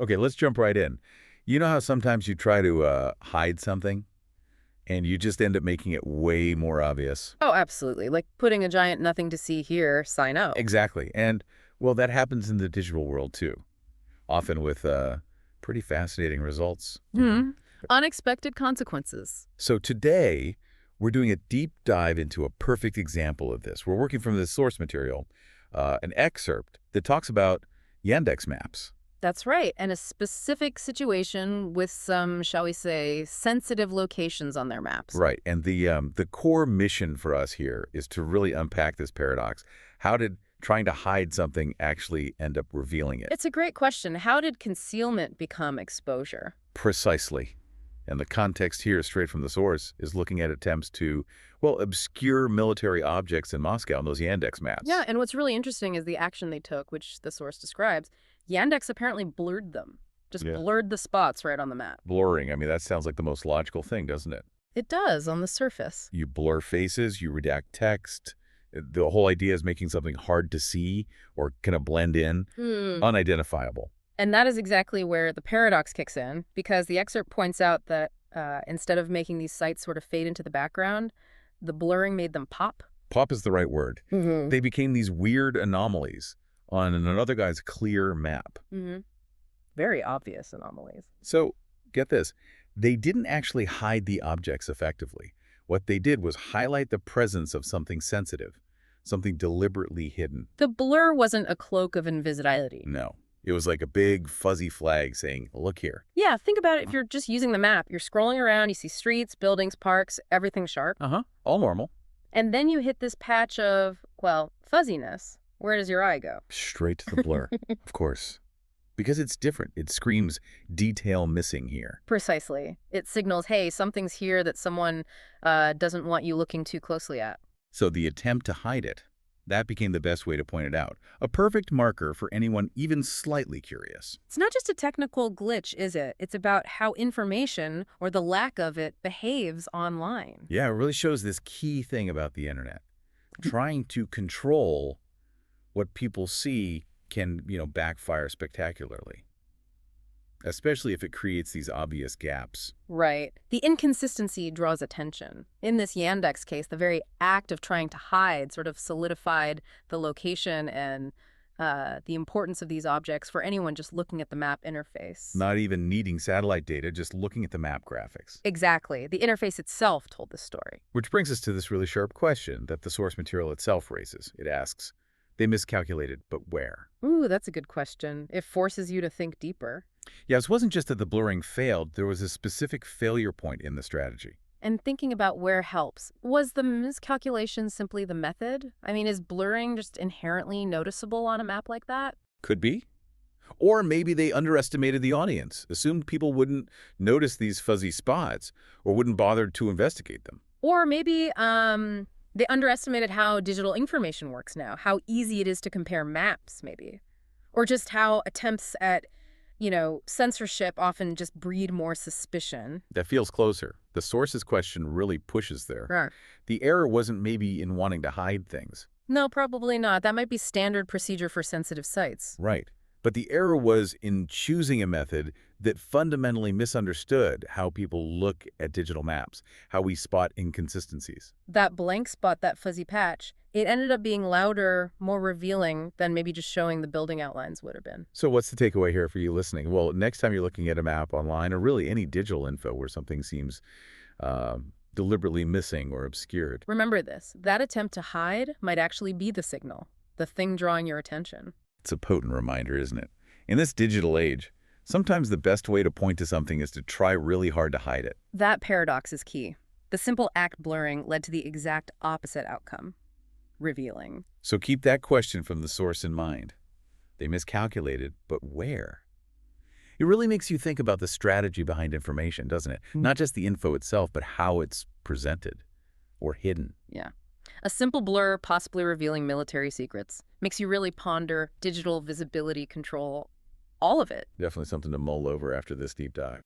Okay, let's jump right in. You know how sometimes you try to hide something and you just end up making it way more obvious? Oh, absolutely. Like putting a giant nothing to see here sign out. Exactly. And, well, that happens in the digital world too, often with pretty fascinating results. Hmm. Unexpected consequences. So today, we're doing a deep dive into a perfect example of this. We're working from the source material, an excerpt that talks about Yandex maps. That's right. And a specific situation with some, shall we say, sensitive locations on their maps. Right. And the core mission for us here is to really unpack this paradox. How did trying to hide something actually end up revealing it? It's a great question. How did concealment become exposure? Precisely. And the context here, straight from the source, is looking at attempts to, well, obscure military objects in Moscow in those Yandex maps. Yeah, and what's really interesting is the action they took, which the source describes. Yandex apparently blurred them, just Yeah. blurred the spots right on the map. Blurring. I mean, that sounds like the most logical thing, doesn't it? It does on the surface. You blur faces, you redact text. The whole idea is making something hard to see or kind of blend in, unidentifiable. And that is exactly where the paradox kicks in, because the excerpt points out that instead of making these sites sort of fade into the background, the blurring made them pop. Pop is the right word. Mm-hmm. They became these weird anomalies on another guy's clear map. Mm-hmm. Very obvious anomalies. So, get this. They didn't actually hide the objects effectively. What they did was highlight the presence of something sensitive, something deliberately hidden. The blur wasn't a cloak of invisibility. No. It was like a big fuzzy flag saying, look here. Yeah, think about it if you're just using the map. You're scrolling around, you see streets, buildings, parks, everything's sharp. Uh-huh. All normal. And then you hit this patch of, well, fuzziness. Where does your eye go? Straight to the blur, of course. Because it's different. It screams detail missing here. Precisely. It signals, hey, something's here that someone doesn't want you looking too closely at. So the attempt to hide it, that became the best way to point it out. A perfect marker for anyone even slightly curious. It's not just a technical glitch, is it? It's about how information, or the lack of it, behaves online. Yeah, it really shows this key thing about the internet. Trying to control what people see can, backfire spectacularly. Especially if it creates these obvious gaps. Right. The inconsistency draws attention. In this Yandex case, the very act of trying to hide sort of solidified the location and the importance of these objects for anyone just looking at the map interface. Not even needing satellite data, just looking at the map graphics. Exactly. The interface itself told the story. Which brings us to this really sharp question that the source material itself raises. It asks, they miscalculated, but where? Ooh, that's a good question. It forces you to think deeper. Yeah, it wasn't just that the blurring failed, there was a specific failure point in the strategy. And thinking about where helps. Was the miscalculation simply the method? I mean, is blurring just inherently noticeable on a map like that? Could be. Or maybe they underestimated the audience, assumed people wouldn't notice these fuzzy spots or wouldn't bother to investigate them. Or maybe they underestimated how digital information works now, how easy it is to compare maps, maybe. Or just how attempts at censorship often just breed more suspicion. That feels closer. The source's question really pushes there. Right. The error wasn't maybe in wanting to hide things. No, probably not. That might be standard procedure for sensitive sites. Right. But the error was in choosing a method that fundamentally misunderstood how people look at digital maps, how we spot inconsistencies. That blank spot, that fuzzy patch, it ended up being louder, more revealing than maybe just showing the building outlines would have been. So what's the takeaway here for you listening? Well, next time you're looking at a map online or really any digital info where something seems deliberately missing or obscured. Remember this, that attempt to hide might actually be the signal, the thing drawing your attention. It's a potent reminder, isn't it? In this digital age, sometimes the best way to point to something is to try really hard to hide it. That paradox is key. The simple act blurring led to the exact opposite outcome, revealing. So keep that question from the source in mind. They miscalculated, but where? It really makes you think about the strategy behind information, doesn't it? Not just the info itself, but how it's presented or hidden. Yeah. A simple blur, possibly revealing military secrets, makes you really ponder digital visibility control, all of it. Definitely something to mull over after this deep dive.